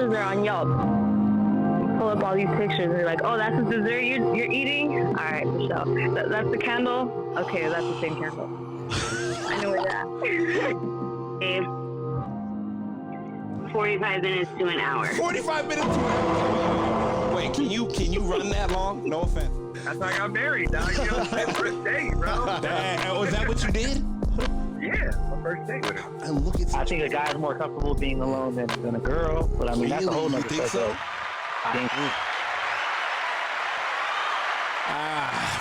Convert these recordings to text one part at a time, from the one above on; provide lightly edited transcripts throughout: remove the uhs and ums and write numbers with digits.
pictures are on Yelp. Pull up all these pictures and you're like, oh, that's the dessert you're eating? All right, for sure. That's the candle? Okay, that's the same candle. I know where that. 45 minutes to an hour. 45 minutes to an hour. Wait, can you run that long? No offense. That's how I got married, dog. You know, first date, bro. Was that what you did? Yeah, my first date with her. And look at I think a guy's more comfortable being alone than a girl, but I mean, that's a whole nother You think so? I think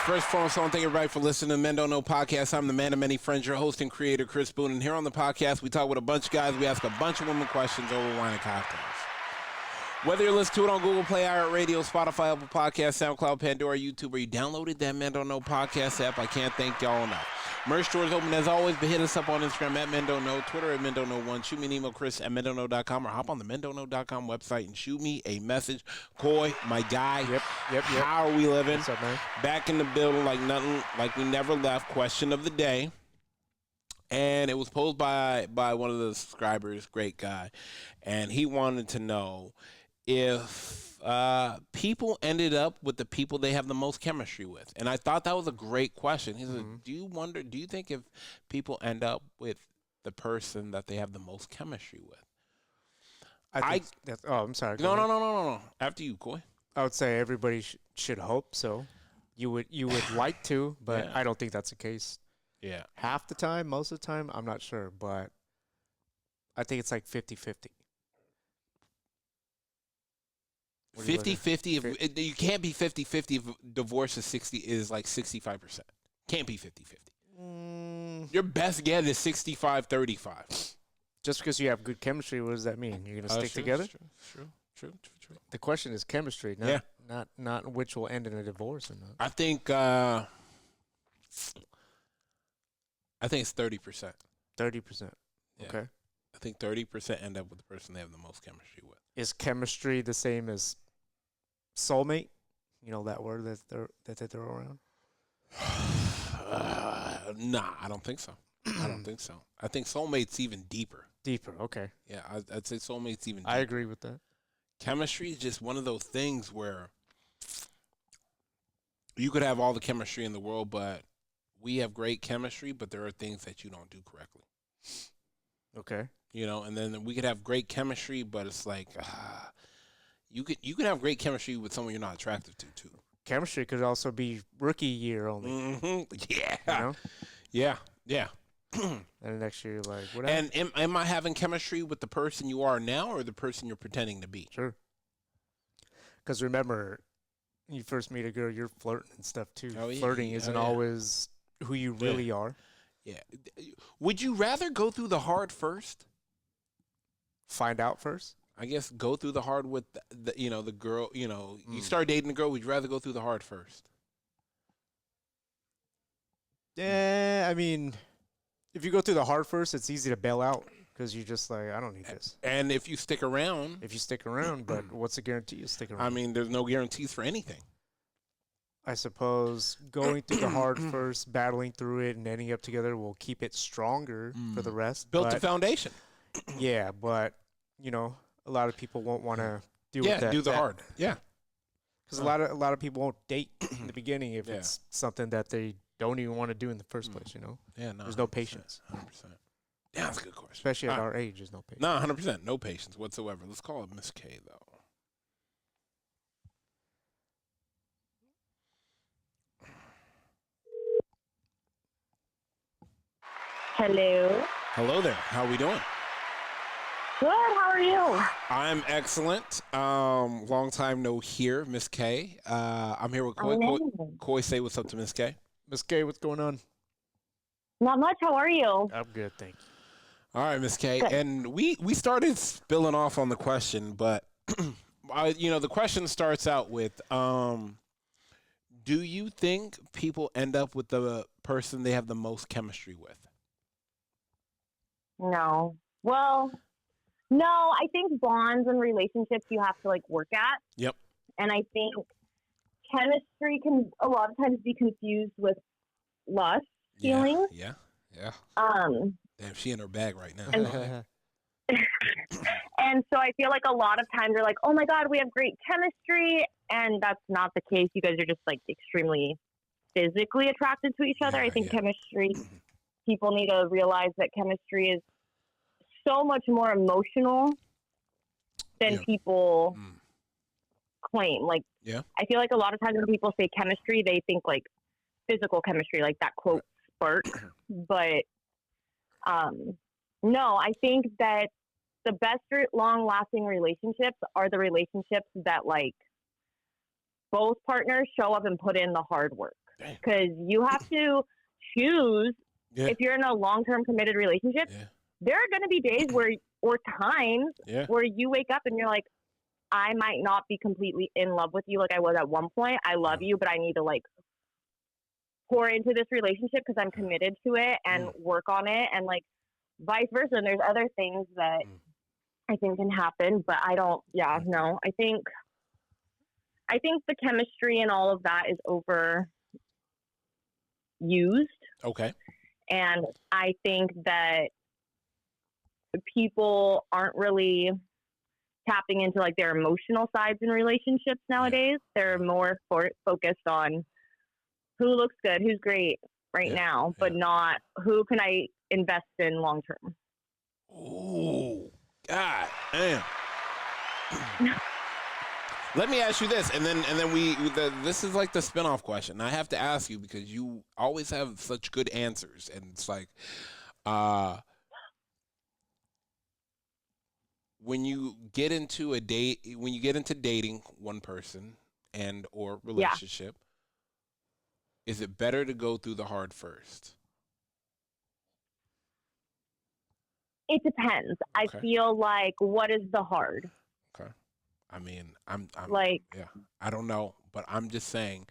First and foremost, I want to thank everybody for listening to Men Don't Know Podcast. I'm the man of many friends, your host and creator, Chris Boone. And here on the podcast, we talk with a bunch of guys. We ask a bunch of women questions over wine and cocktails. Whether you're listening to it on Google Play, iHeartRadio, Spotify, Apple Podcasts, SoundCloud, Pandora, YouTube, or you downloaded that Men Don't Know Podcast app, I can't thank y'all enough. Merch store is open as always, but hit us up on Instagram at Men Don't Know, Twitter at Men Don't Know 1. Shoot me an email, Chris at MenDon'tKnow.com, or hop on the MenDon'tKnow.com website and shoot me a message. Coy, my guy. Yep. How are we living? What's up, man? Back in the building like nothing, like we never left. Question of the day. And it was posed by one of the subscribers, great guy. And he wanted to know if people ended up with the people they have the most chemistry with. And I thought that was a great question. He said, do you think if people end up with the person that they have the most chemistry with? I'm sorry. No. After you, Coy. I would say everybody should hope so. You would like to, but Yeah. I don't think that's the case. Yeah. Half the time, most of the time, I'm not sure, but I think it's like 50-50. 50-50. You can't be 50-50 if divorce is like 65%. Can't be 50-50. Your best guess is 65-35. Just because you have good chemistry, what does that mean? You're going to stick together? True. The question is chemistry, not which will end in a divorce or not. I think it's 30%. 30%. Yeah. Okay. I think 30% end up with the person they have the most chemistry with. Is chemistry the same as soulmate? You know that word that they throw around? Nah, I don't think so. I think soulmate's even deeper. Deeper, okay. Yeah, I'd say soulmate's even deeper. I agree with that. Chemistry is just one of those things where you could have all the chemistry in the world, but we have great chemistry, but there are things that you don't do correctly. Okay. You know, and then we could have great chemistry, but it's like you could have great chemistry with someone you're not attracted to too. Chemistry could also be rookie year only. Mm-hmm. Yeah. You know? Yeah. And the next year you're like, what And am I having chemistry with the person you are now or the person you're pretending to be? Sure. Because remember, when you first meet a girl, you're flirting and stuff too. Oh, yeah. Flirting isn't always who you really are. Yeah. Would you rather go through the hard first? Find out first? I guess go through the hard with the girl, you start dating a girl, would you rather go through the hard first? Yeah, I mean, if you go through the hard first, it's easy to bail out because you're just like, I don't need this. And if you stick around. If you stick around, but what's the guarantee you stick around? I mean, there's no guarantees for anything. I suppose going through the hard first, battling through it, and ending up together will keep it stronger for the rest. Built the foundation. Yeah, but, a lot of people won't want to do that. Do the hard. Yeah. Because a lot of people won't date in the beginning if it's something that they don't even want to do in the first place, Yeah, no. There's no patience. 100%. Yeah, that's a good question. Especially at our age, there's no patience. No, 100%. No patience whatsoever. Let's call it Miss K, though. Hello. Hello there. How are we doing? Good. How are you? I'm excellent. Long time no here, Miss K. I'm here with Coy. Coy, say what's up to Miss K. Miss K, what's going on? Not much. How are you? I'm good, thank you. All right, Miss K. Good. And we started spilling off on the question, but the question starts out with, do you think people end up with the person they have the most chemistry with? No. Well, no. I think bonds and relationships you have to work at. Yep. And I think chemistry can a lot of times be confused with lust feelings. Yeah. Um. Damn, she in her bag right now. And so I feel like a lot of times they're like, oh my God, we have great chemistry. And that's not the case. You guys are just like extremely physically attracted to each other. I think chemistry, people need to realize that chemistry is so much more emotional than people claim. Like, I feel like a lot of times when people say chemistry, they think like physical chemistry, like that quote spark. But no, I think that the best long-lasting relationships are the relationships that like both partners show up and put in the hard work. Because you have to choose if you're in a long-term committed relationship. There are going to be days or times where you wake up and you're like, I might not be completely in love with you like I was at one point. I love you, but I need to like pour into this relationship because I'm committed to it and work on it, and like vice versa. And there's other things that I think can happen, but I don't. Yeah, no. I think the chemistry and all of that is overused. Okay. And I think that people aren't really tapping into like their emotional sides in relationships nowadays. They're more focused on who looks good, who's great right now, but not who can I invest in long term. Oh, God damn. Let me ask you this, and then this is like the spinoff question. I have to ask you because you always have such good answers, and it's like, when you get into dating one person and or relationship, is it better to go through the hard first? It depends. I feel like, what is the hard? Okay. I mean, I'm like, I don't know, but I'm just saying.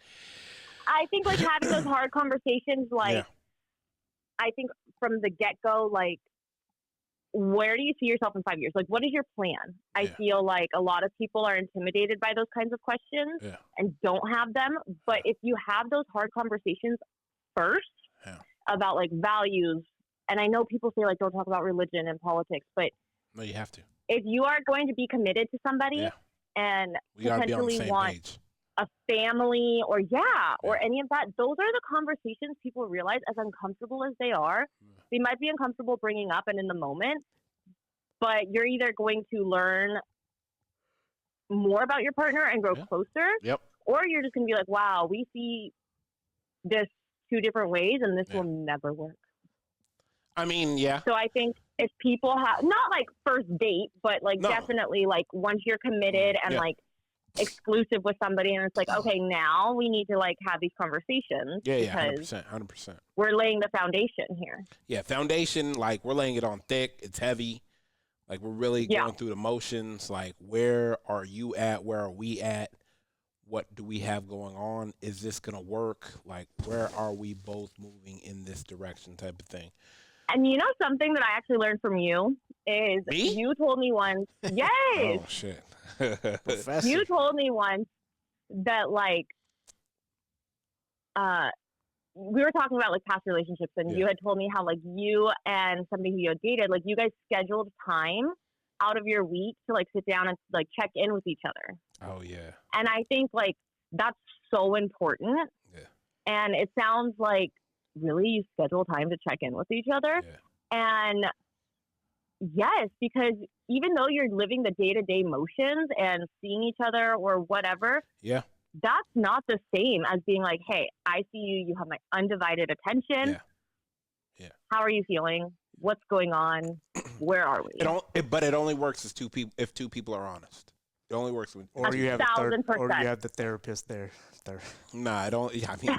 I think like having those hard conversations, like, I think from the get-go, like, where do you see yourself in 5 years? Like, what is your plan? I feel like a lot of people are intimidated by those kinds of questions and don't have them. But if you have those hard conversations first about like values, and I know people say like, don't talk about religion and politics, but no, you have to. If you are going to be committed to somebody and potentially want a family or any of that, those are the conversations people realize, as uncomfortable as they are, they might be uncomfortable bringing up and in the moment, but you're either going to learn more about your partner and grow closer, or you're just going to be like, wow, we see this two different ways and this will never work. I mean, So I think if people have, not like first date, but like definitely like once you're committed and like exclusive with somebody, and it's like, okay, now we need to like have these conversations. Yeah, 100%. We're laying the foundation here. Yeah, foundation, like we're laying it on thick. It's heavy. Like we're really going through the motions. Like, where are you at? Where are we at? What do we have going on? Is this going to work? Like, where are we both moving in this direction type of thing? And you know something that I actually learned from you is you told me once, Oh, shit. Professor. You told me once that like, we were talking about like past relationships, and you had told me how like you and somebody who you had dated, like you guys scheduled time out of your week to like sit down and like check in with each other. Oh yeah. And I think like that's so important. Yeah. And it sounds like really you schedule time to check in with each other. Yeah. And yes, because even though you're living the day-to-day motions and seeing each other or whatever, that's not the same as being like, hey, I see you, you have my undivided attention. Yeah. How are you feeling? What's going on? Where are we? But it only works as if two people are honest. It only works when you have the therapist there. Nah, I don't. I mean,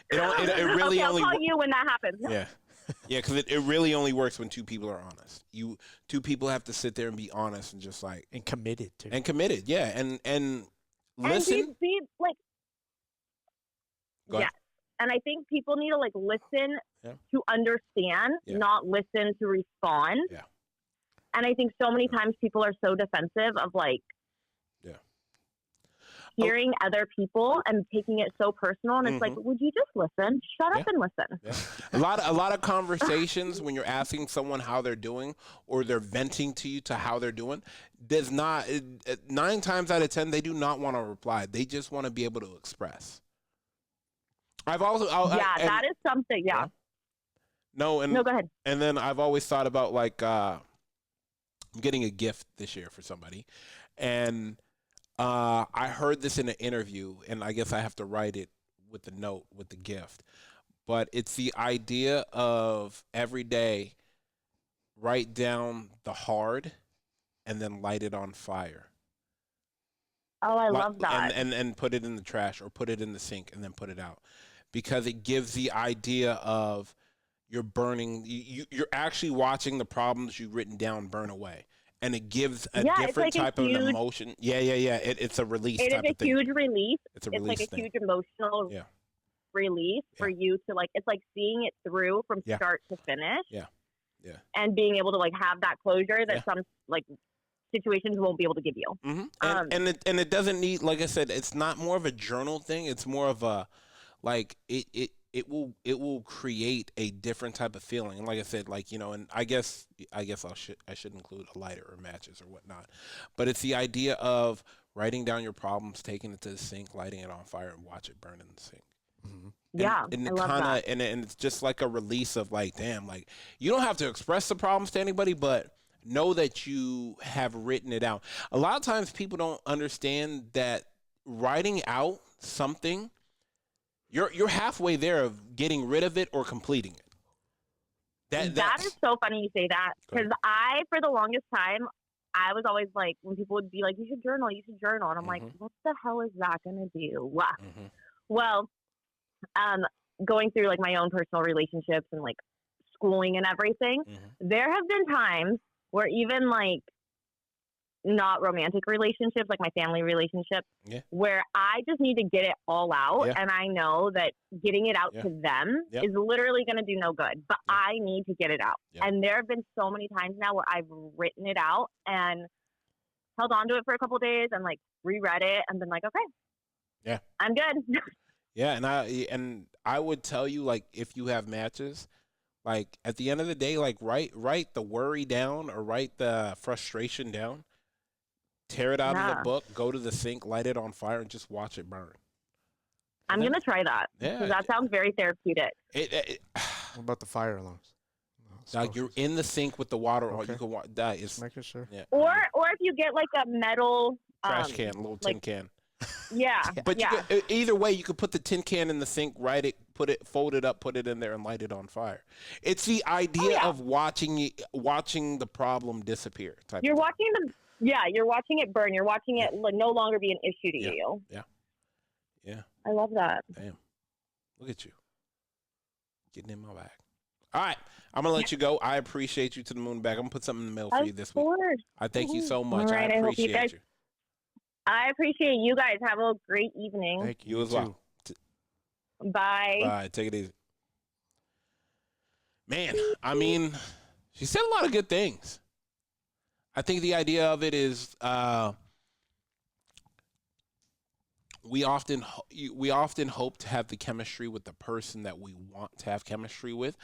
it really okay, only. I'll call you when that happens. Yeah, because it really only works when two people are honest. Two people have to sit there and be honest and just like committed to and listen. And be like, and I think people need to like listen to understand, not listen to respond. Yeah. And I think so many times people are so defensive of like, hearing other people and taking it so personal, and it's like, would you just listen? Shut up and listen. Yeah. A lot of conversations when you're asking someone how they're doing or they're venting to you to how they're doing, does not 9 times out of 10 they do not want to reply. They just want to be able to express. That is something. Yeah. No, go ahead. And then I've always thought about like I'm getting a gift this year for somebody, and I heard this in an interview, and I guess I have to write it with the note with the gift. But it's the idea of every day write down the hard and then light it on fire. Oh, I love that. And put it in the trash or put it in the sink and then put it out. Because it gives the idea of you're burning, you're actually watching the problems you've written down burn away. And it gives a different type of emotion. Yeah. It's a release type of thing. It is a huge release. It's a release It's like a huge emotional release for you to like, it's like seeing it through from start to finish. Yeah. And being able to like have that closure that some like situations won't be able to give you. Mm-hmm. And it doesn't need, like I said, it's not more of a journal thing. It's more of a, like it will create a different type of feeling. And like I said, like, you know, and I guess I should include a lighter or matches or whatnot, but it's the idea of writing down your problems, taking it to the sink, lighting it on fire, and watch it burn in the sink. Mm-hmm. And I love that. And it's just like a release of like, damn, like you don't have to express the problems to anybody, but know that you have written it out. A lot of times people don't understand that writing out something, you're halfway there of getting rid of it or completing it. That is so funny you say that, because for the longest time, I was always like, when people would be like, you should journal, and I'm like, what the hell is that going to do? Well, going through like my own personal relationships and like schooling and everything, there have been times where even like not romantic relationships, like my family relationships, where I just need to get it all out. And I know that getting it out to them is literally going to do no good, but I need to get it out. And there have been so many times now where I've written it out and held on to it for a couple of days and like reread it and been like, okay, I'm good. And I would tell you, like, if you have matches, like at the end of the day, like write the worry down or write the frustration down. Tear it out of the book, go to the sink, light it on fire, and just watch it burn. I'm going to try that. Yeah. That sounds very therapeutic. What about the fire alarms? Like you're in the sink with the water on. You can that is making sure. Yeah. Or if you get like a metal trash can, a little tin can. Yeah. But either way, you could put the tin can in the sink, write it, fold it up, put it in there, and light it on fire. It's the idea of watching the problem disappear. You're watching you're watching it burn. You're watching it no longer be an issue to you. Yeah. I love that. Damn. Look at you. Getting in my bag. All right. I'm going to let you go. I appreciate you to the moon and back. I'm going to put something in the mail for you this week. I thank you so much. Right, I appreciate you. I appreciate you guys. Have a great evening. Thank you as well. Bye. Bye. Take it easy. Man, I mean, she said a lot of good things. I think the idea of it is we often hope to have the chemistry with the person that we want to have chemistry with,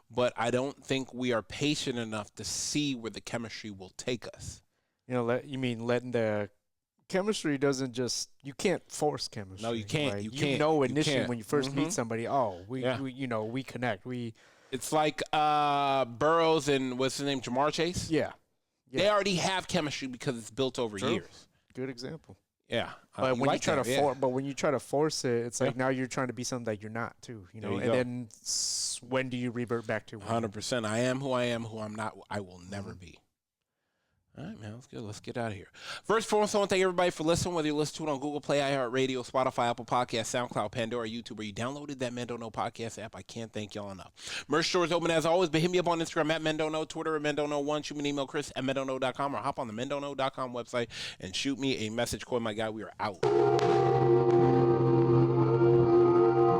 but I don't think we are patient enough to see where the chemistry will take us. You know, you mean letting the chemistry doesn't just, you can't force chemistry. No, you can't. Right? You can't. know initially when you first meet somebody, we connect. It's like Burroughs and what's his name, Jamar Chase? Yeah. They already have chemistry because it's built over years. Good example. Yeah. But when you try to force it, it's like now you're trying to be something that you're not too, you know. Then when do you revert back to 100%? I am who I am, who I'm not. I will never be. All right, man, that's good. Let's get out of here. First, I want to thank everybody for listening, whether you listen to it on Google Play, iHeartRadio, Spotify, Apple Podcasts, SoundCloud, Pandora, YouTube, or you downloaded that Men Don't Know podcast app. I can't thank y'all enough. Merch store is open as always, but hit me up on Instagram at Men Don't Know, Twitter at Men Don't Know 1, shoot me an email, Chris at MenDon'tKnow.com, or hop on the MenDon'tKnow.com website and shoot me a message. Call my guy. We are out.